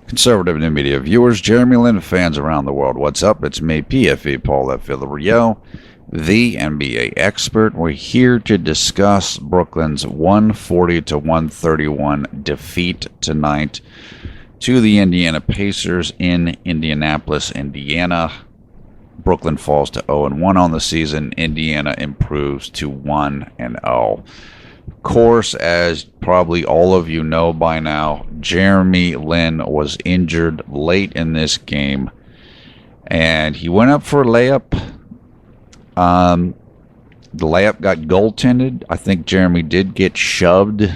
Conservative New Media viewers, JLin fans around the world, what's up? It's me, PFE Paul F. Villarreal, the NBA expert. We're here to discuss Brooklyn's 140-131 defeat tonight to the Indiana Pacers in Indianapolis, Indiana. Brooklyn falls to 0-1 on the season. Indiana improves to 1-0. Of course, as probably all of you know by now, JLin was injured late in this game, and he went up for a layup. The layup got goaltended. I think Jeremy did get shoved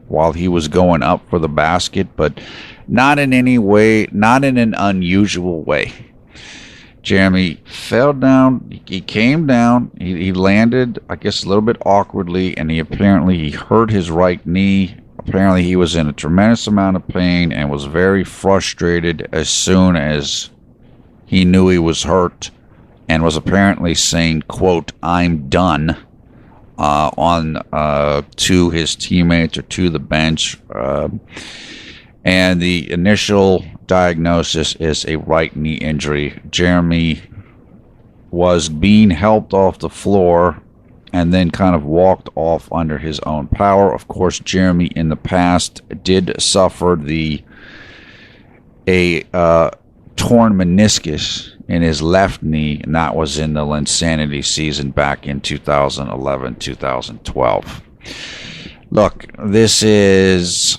while he was going up for the basket, but not in any way, not in an unusual way. Jeremy fell down. He came down. He landed, I guess, a little bit awkwardly, and he hurt his right knee. Apparently, he was in a tremendous amount of pain and was very frustrated as soon as he knew he was hurt, and was apparently saying, quote, "I'm done," to his teammates or to the bench. And the initial diagnosis is a right knee injury. Jeremy was being helped off the floor and then kind of walked off under his own power. Of course, Jeremy in the past did suffer a torn meniscus in his left knee, and that was in the Linsanity season back in 2011-2012. Look, this is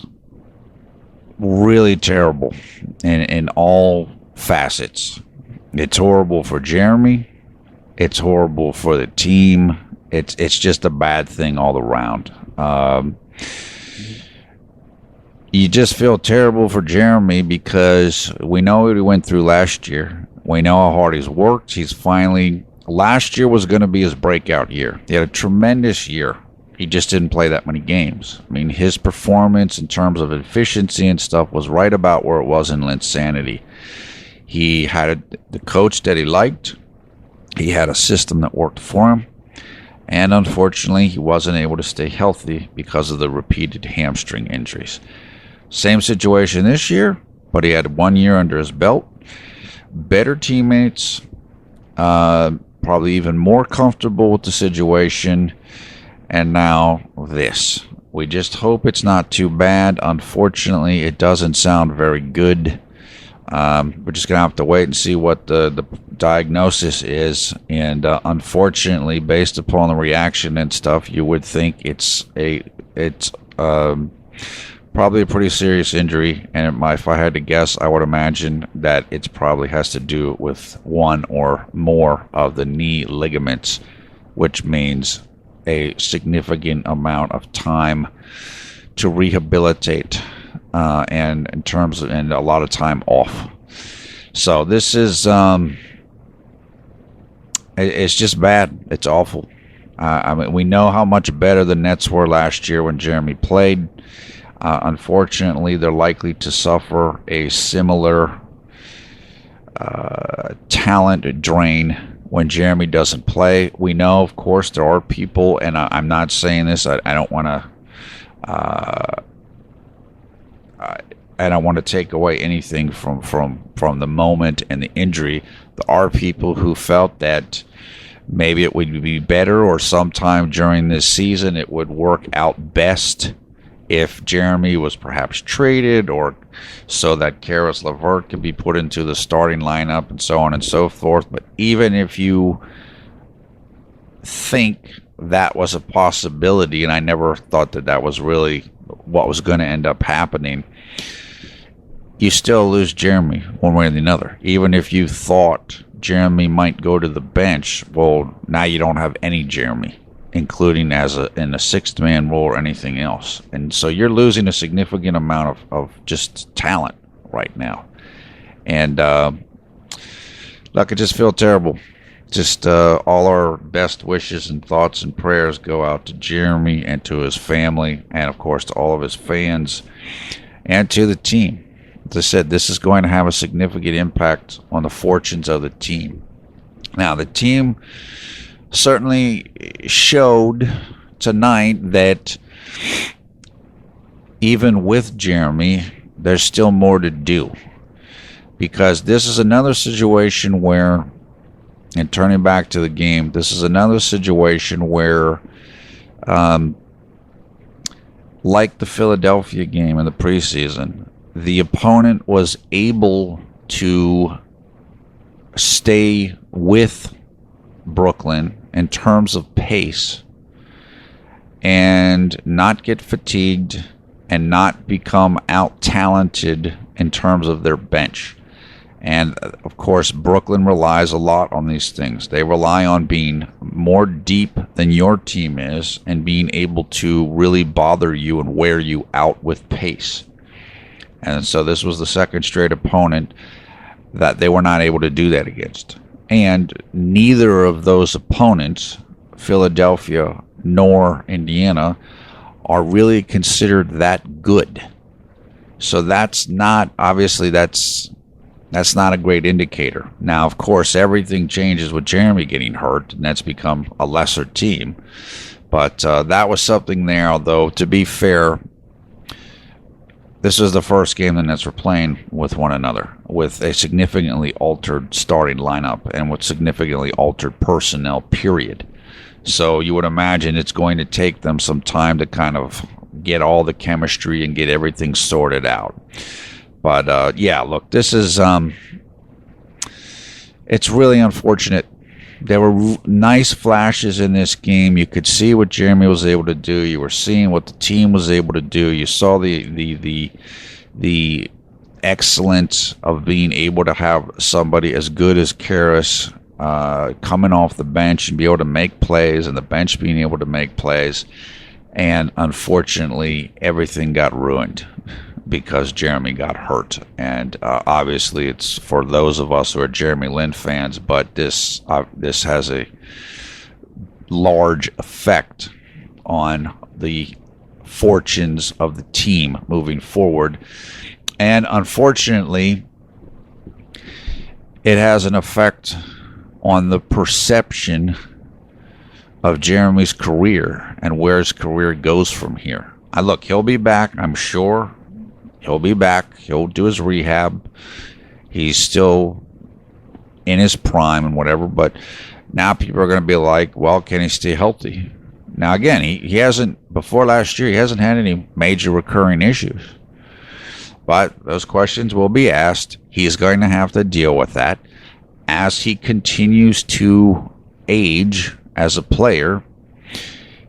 really terrible in all facets. It's horrible for Jeremy. It's horrible for the team. It's just a bad thing all around. You just feel terrible for Jeremy because we know what he went through last year. We know how hard he's worked. Last year was going to be his breakout year. He had a tremendous year. He just didn't play that many games. I mean, his performance in terms of efficiency and stuff was right about where it was in Linsanity. He had the coach that he liked. He had a system that worked for him. And unfortunately, he wasn't able to stay healthy because of the repeated hamstring injuries. Same situation this year, but he had 1 year under his belt. Better teammates, probably even more comfortable with the situation. And now this. We just hope it's not too bad. Unfortunately, it doesn't sound very good. We're just going to have to wait and see what the diagnosis is. And unfortunately, based upon the reaction and stuff, you would think it's probably a pretty serious injury. And if I had to guess, I would imagine that it probably has to do with one or more of the knee ligaments, which means a significant amount of time to rehabilitate, and a lot of time off. So this is it's just bad. It's awful. I mean, we know how much better the Nets were last year when Jeremy played. Unfortunately, they're likely to suffer a similar talent drain when Jeremy doesn't play. We know, of course, there are people, and I'm not saying this. I don't want to take away anything from the moment and the injury. There are people who felt that maybe it would be better, or sometime during this season it would work out best if Jeremy was perhaps traded, or so that Karis LeVert could be put into the starting lineup, and so on and so forth. But even if you think that was a possibility, and I never thought that was really what was going to end up happening, you still lose Jeremy one way or the other. Even if you thought Jeremy might go to the bench, well, now you don't have any Jeremy, including in a sixth man role or anything else. And so you're losing a significant amount of just talent right now. And look, I just feel terrible. Just all our best wishes and thoughts and prayers go out to Jeremy and to his family, and of course to all of his fans and to the team. As I said, this is going to have a significant impact on the fortunes of the team. Now, the team certainly showed tonight that even with Jeremy, there's still more to do. because this is another situation where, and turning back to the game, this is another situation where, like the Philadelphia game in the preseason, the opponent was able to stay with Brooklyn in terms of pace and not get fatigued and not become out-talented in terms of their bench. And, of course, Brooklyn relies a lot on these things. They rely on being more deep than your team is and being able to really bother you and wear you out with pace. And so this was the second straight opponent that they were not able to do that against. And neither of those opponents, Philadelphia nor Indiana, are really considered that good. So that's not, obviously, that's not a great indicator. Now, of course, everything changes with Jeremy getting hurt, and that's become a lesser team. But that was something there, although, to be fair, this is the first game the Nets were playing with one another, with a significantly altered starting lineup and with significantly altered personnel, period. So you would imagine it's going to take them some time to kind of get all the chemistry and get everything sorted out. But, yeah, look, this is, it's really unfortunate. There were nice flashes in this game. You could see what Jeremy was able to do. You were seeing what the team was able to do. You saw the excellence of being able to have somebody as good as Karras coming off the bench and be able to make plays, and the bench being able to make plays. And unfortunately, everything got ruined because Jeremy got hurt. And obviously it's for those of us who are JLin fans, but this has a large effect on the fortunes of the team moving forward. And unfortunately, it has an effect on the perception of Jeremy's career and where his career goes from here. Look, he'll be back, I'm sure. He'll be back. He'll do his rehab. He's still in his prime and whatever, but now people are going to be like, well, can he stay healthy? Now, again, he hasn't, before last year, he hasn't had any major recurring issues. But those questions will be asked. He's going to have to deal with that. As he continues to age as a player,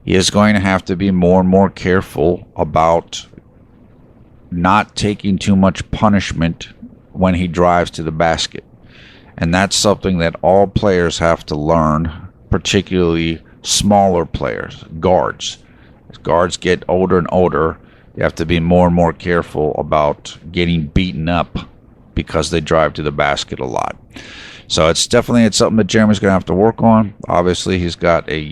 he is going to have to be more and more careful about not taking too much punishment when he drives to the basket. And that's something that all players have to learn, particularly smaller players, guards. As guards get older and older, they have to be more and more careful about getting beaten up because they drive to the basket a lot. So it's something that Jeremy's going to have to work on. Obviously, he's got a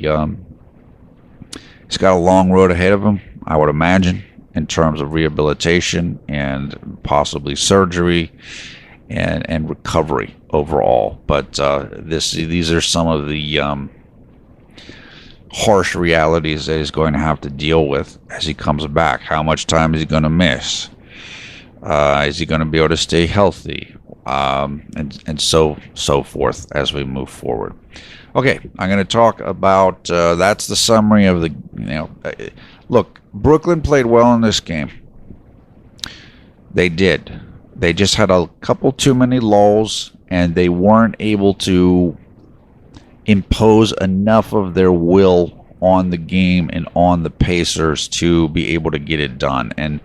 long road ahead of him, I would imagine, in terms of rehabilitation and possibly surgery and recovery overall. But these are some of the harsh realities that he's going to have to deal with as he comes back. How much time is he going to miss? Is he going to be able to stay healthy? And so forth as we move forward. Okay, I'm going to talk about, that's the summary of the, look, Brooklyn played well in this game. They did. They just had a couple too many lulls, and they weren't able to impose enough of their will on the game and on the Pacers to be able to get it done. And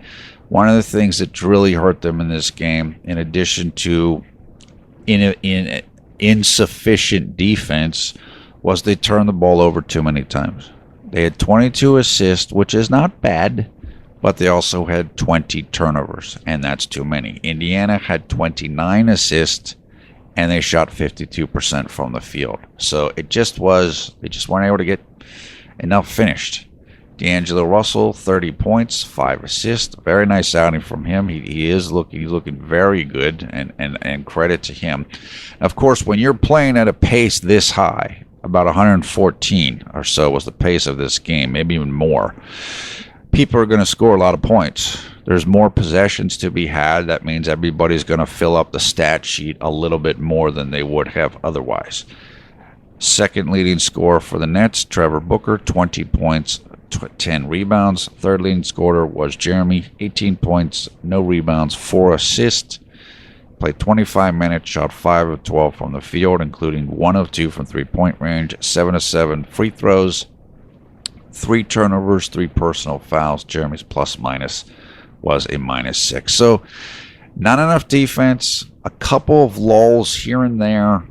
one of the things that really hurt them in this game, in addition to insufficient defense, was they turned the ball over too many times. They had 22 assists, which is not bad, but they also had 20 turnovers, and that's too many. Indiana had 29 assists, and they shot 52% from the field. So they just weren't able to get enough finished. D'Angelo Russell, 30 points, 5 assists. Very nice outing from him. He's looking very good, and credit to him. Of course, when you're playing at a pace this high, about 114 or so was the pace of this game, maybe even more, people are going to score a lot of points. There's more possessions to be had. That means everybody's going to fill up the stat sheet a little bit more than they would have otherwise. Second leading scorer for the Nets, Trevor Booker, 20 points, 10 rebounds. Third leading scorer was Jeremy, 18 points, no rebounds, 4 assists. Played 25 minutes, shot 5 of 12 from the field, including 1 of 2 from three-point range, 7 of 7 free throws, 3 turnovers, 3 personal fouls. Jeremy's plus-minus was a -6. So not enough defense, a couple of lulls here and there,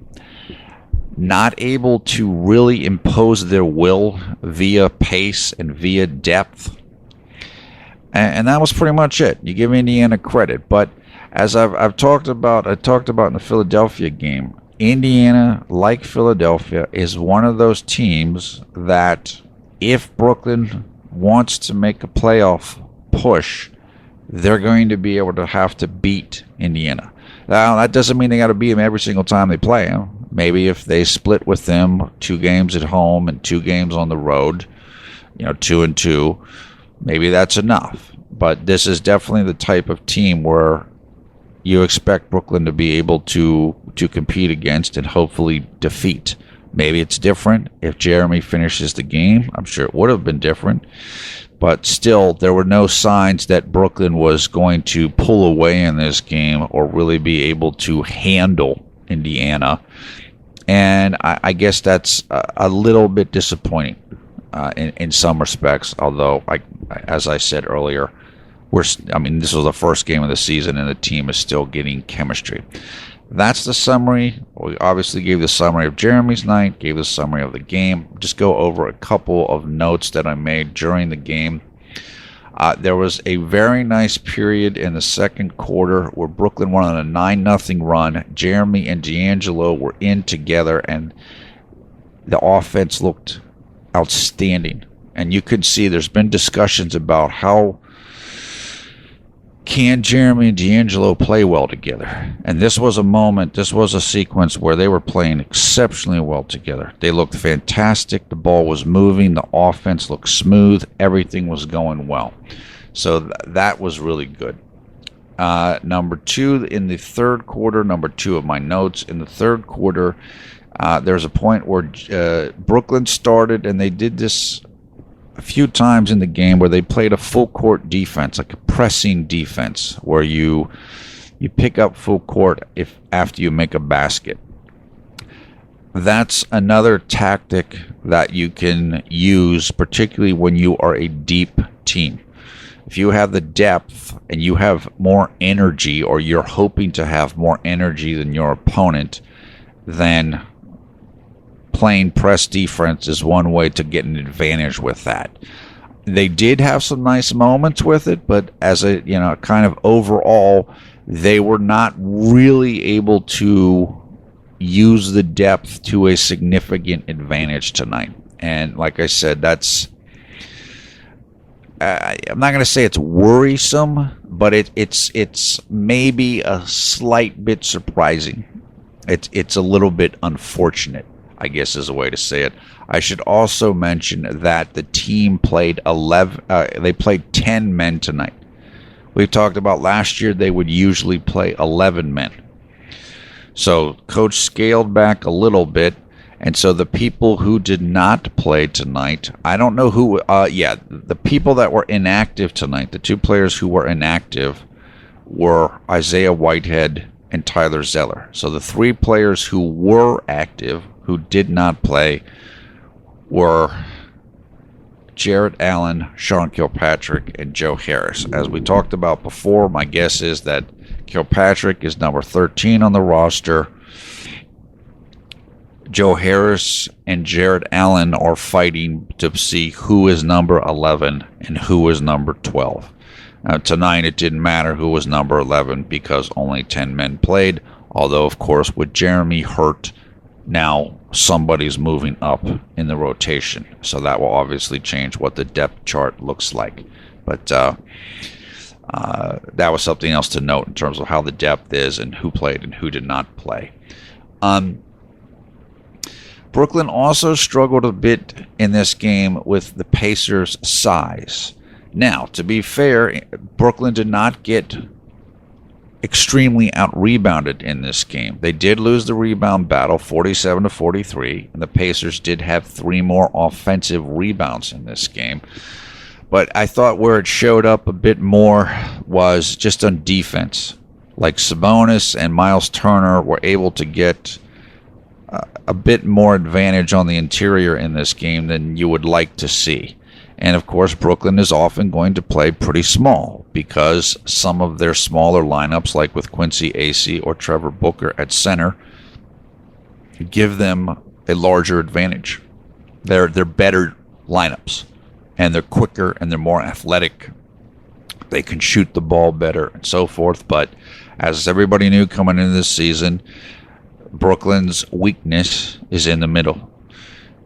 not able to really impose their will via pace and via depth. And that was pretty much it. You give Indiana credit, but as I've talked about, in the Philadelphia game, Indiana, like Philadelphia, is one of those teams that if Brooklyn wants to make a playoff push, they're going to be able to have to beat Indiana. Now, that doesn't mean they got to beat them every single time they play them. Maybe if they split with them 2 games at home and 2 games on the road, 2 and 2, maybe that's enough. But this is definitely the type of team where you expect Brooklyn to be able to compete against and hopefully defeat. Maybe it's different if Jeremy finishes the game. I'm sure it would have been different. But still, there were no signs that Brooklyn was going to pull away in this game or really be able to handle Indiana. And I guess that's a little bit disappointing in some respects, although, as I said earlier, this was the first game of the season and the team is still getting chemistry. That's the summary. We obviously gave the summary of Jeremy's night, gave the summary of the game. Just go over a couple of notes that I made during the game. There was a very nice period in the second quarter where Brooklyn went on a 9-0 run. Jeremy and D'Angelo were in together, and the offense looked outstanding. And you could see there's been discussions about how can Jeremy and D'Angelo play well together? And this was a sequence where they were playing exceptionally well together. They looked fantastic. The ball was moving. The offense looked smooth. Everything was going well. So that was really good. Number 2, in the third quarter, number 2 of my notes, in the third quarter, there's a point where Brooklyn started, and they did this a few times in the game where they played a full court defense, like a pressing defense, where you pick up full court after you make a basket. That's another tactic that you can use, particularly when you are a deep team. If you have the depth and you have more energy, or you're hoping to have more energy than your opponent, then playing press defense is one way to get an advantage with that. They did have some nice moments with it, but as a kind of overall, they were not really able to use the depth to a significant advantage tonight. And like I said, that's I'm not going to say it's worrisome, but it's maybe a slight bit surprising. It's a little bit unfortunate, I guess is a way to say it. I should also mention that the team played 10 men tonight. We talked about last year they would usually play 11 men. So coach scaled back a little bit, and so the people who did not play tonight, I don't know who, the people that were inactive tonight, the 2 players who were inactive were Isaiah Whitehead and Tyler Zeller. So the 3 players who were active, who did not play, were Jarrett Allen, Sean Kilpatrick, and Joe Harris. As we talked about before, my guess is that Kilpatrick is number 13 on the roster. Joe Harris and Jarrett Allen are fighting to see who is number 11 and who is number 12. Now, tonight it didn't matter who was number 11 because only 10 men played, although, of course, with Jeremy hurt, now somebody's moving up in the rotation. So that will obviously change what the depth chart looks like. But that was something else to note in terms of how the depth is and who played and who did not play. Brooklyn also struggled a bit in this game with the Pacers' size. Now, to be fair, Brooklyn did not get extremely out-rebounded in this game. They did lose the rebound battle 47-43, and the Pacers did have 3 more offensive rebounds in this game. But I thought where it showed up a bit more was just on defense. Like Sabonis and Miles Turner were able to get a bit more advantage on the interior in this game than you would like to see. And of course, Brooklyn is often going to play pretty small because some of their smaller lineups, like with Quincy Acee or Trevor Booker at center, give them a larger advantage. They're better lineups, and they're quicker and they're more athletic. They can shoot the ball better and so forth. But as everybody knew coming into this season, Brooklyn's weakness is in the middle.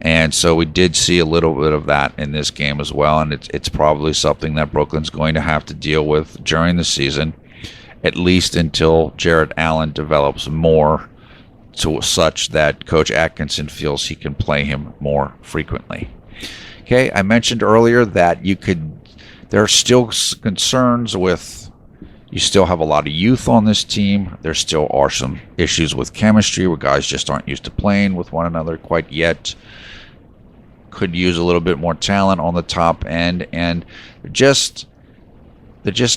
And so we did see a little bit of that in this game as well, and it's probably something that Brooklyn's going to have to deal with during the season, at least until Jarrett Allen develops more to such that Coach Atkinson feels he can play him more frequently. Okay, I mentioned earlier that there are still concerns with, you still have a lot of youth on this team. There still are some issues with chemistry where guys just aren't used to playing with one another quite yet. Could use a little bit more talent on the top end, and they're just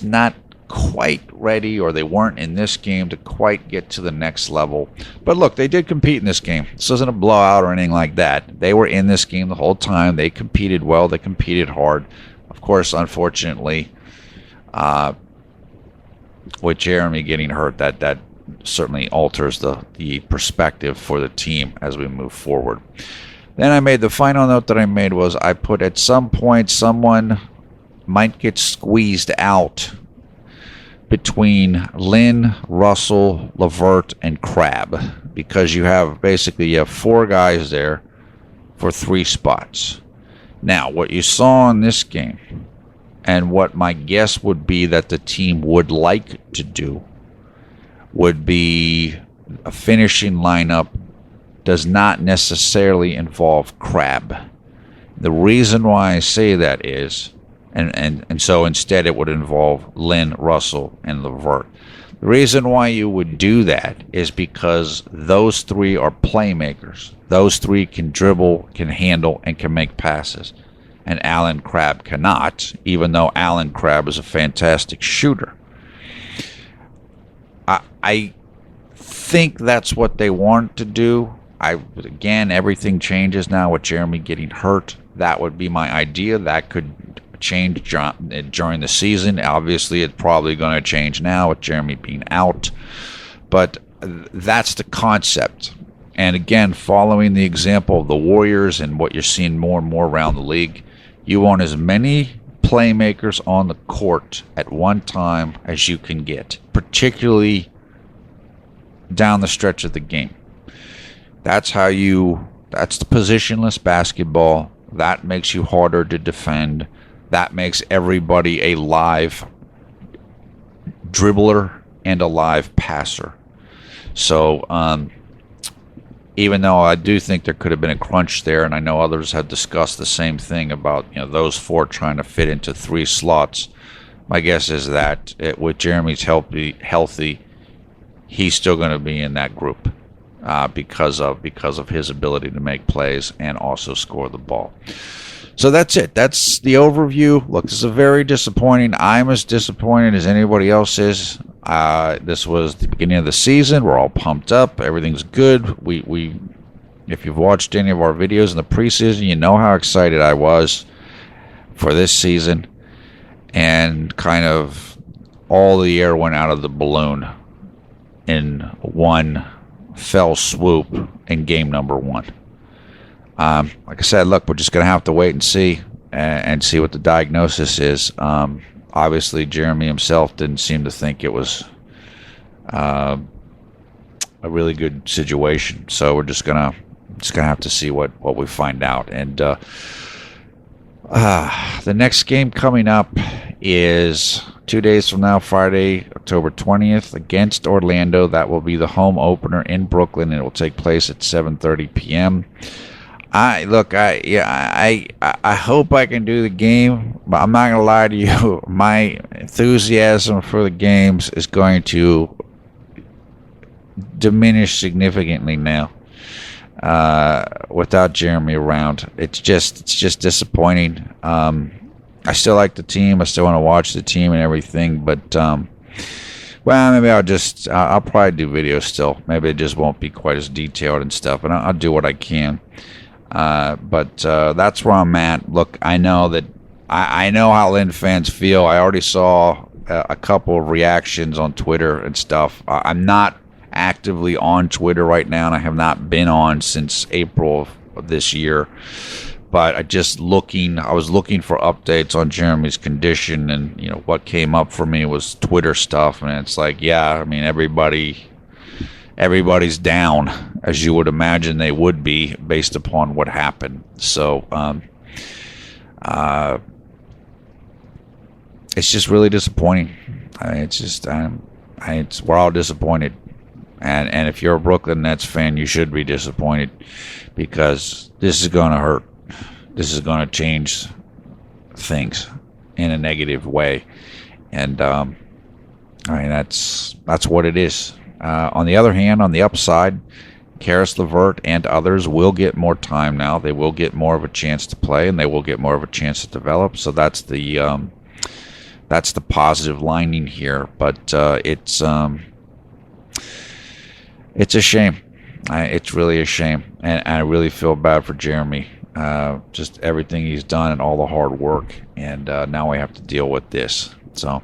not quite ready, or they weren't in this game to quite get to the next level. But look, they did compete in this game. This isn't a blowout or anything like that. They were in this game the whole time. They competed well. They competed hard. Of course, unfortunately, with Jeremy getting hurt, that certainly alters the perspective for the team as we move forward. Then I made the final note that I made was I put at some point someone might get squeezed out between Lin, Russell, LeVert, and Crabbe, because you have 4 guys there for 3 spots. Now, what you saw in this game, and what my guess would be that the team would like to do, would be a finishing lineup does not necessarily involve Crabbe. The reason why I say that is, and so instead it would involve Lin, Russell, and LeVert. The reason why you would do that is because those 3 are playmakers. Those 3 can dribble, can handle, and can make passes. And Allen Crabbe cannot, even though Allen Crabbe is a fantastic shooter. I think that's what they want to do. Again, everything changes now with Jeremy getting hurt. That would be my idea. That could change during the season. Obviously, it's probably going to change now with Jeremy being out. But that's the concept. And again, following the example of the Warriors and what you're seeing more and more around the league, you want as many playmakers on the court at one time as you can get, particularly down the stretch of the game. That's the positionless basketball. That makes you harder to defend. That makes everybody a live dribbler and a live passer. So even though I do think there could have been a crunch there, and I know others have discussed the same thing about those 4 trying to fit into 3 slots, my guess is that with Jeremy's healthy, he's still going to be in that group. Because of his ability to make plays and also score the ball. So that's it. That's the overview. Look, this is a very disappointing. I'm as disappointed as anybody else is. This was the beginning of the season. We're all pumped up. Everything's good. We if you've watched any of our videos in the preseason, you know how excited I was for this season. And kind of all the air went out of the balloon in one fell swoop in game number 1. Like I said, look, we're just going to have to wait and see what the diagnosis is. Obviously, Jeremy himself didn't seem to think it was a really good situation. So we're just gonna have to see what we find out. And the next game coming up is 2 days from now, Friday, October 20th, against Orlando. That will be the home opener in Brooklyn. It will take place at 7:30 p.m. I look, I yeah, I hope I can do the game, but I'm not gonna lie to you. My enthusiasm for the games is going to diminish significantly now. Without Jeremy around, it's just disappointing. I still like the team. I still want to watch the team and everything, but well, maybe I'll probably do videos still. Maybe it just won't be quite as detailed and stuff, and I'll do what I can. But that's where I'm at. Look, I know that I know how Lin fans feel. I already saw a couple of reactions on Twitter and stuff. I'm not actively on Twitter right now, and I have not been on since April of this year. But I was looking for updates on Jeremy's condition, and what came up for me was Twitter stuff, and it's like, yeah, I mean everybody's down, as you would imagine they would be based upon what happened. So it's just really disappointing. We're all disappointed, and if you're a Brooklyn Nets fan, you should be disappointed, because this is going to hurt. This is going to change things in a negative way, and I mean that's what it is. On the other hand, on the upside, Karis LeVert and others will get more time now. They will get more of a chance to play, and they will get more of a chance to develop. So that's the positive lining here. But it's a shame. It's really a shame, and I really feel bad for Jeremy. Just everything he's done and all the hard work, and now we have to deal with this. So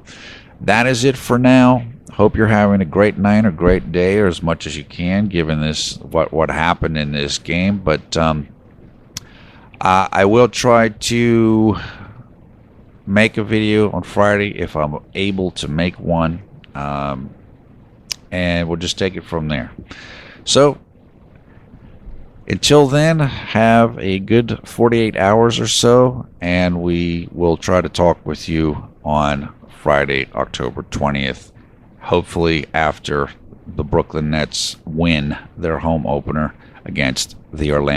that is it for now. Hope you're having a great night or great day, or as much as you can, given this what happened in this game. But I will try to make a video on Friday if I'm able to make one, and we'll just take it from there. So until then, have a good 48 hours or so, and we will try to talk with you on Friday, October 20th. Hopefully after the Brooklyn Nets win their home opener against the Orlando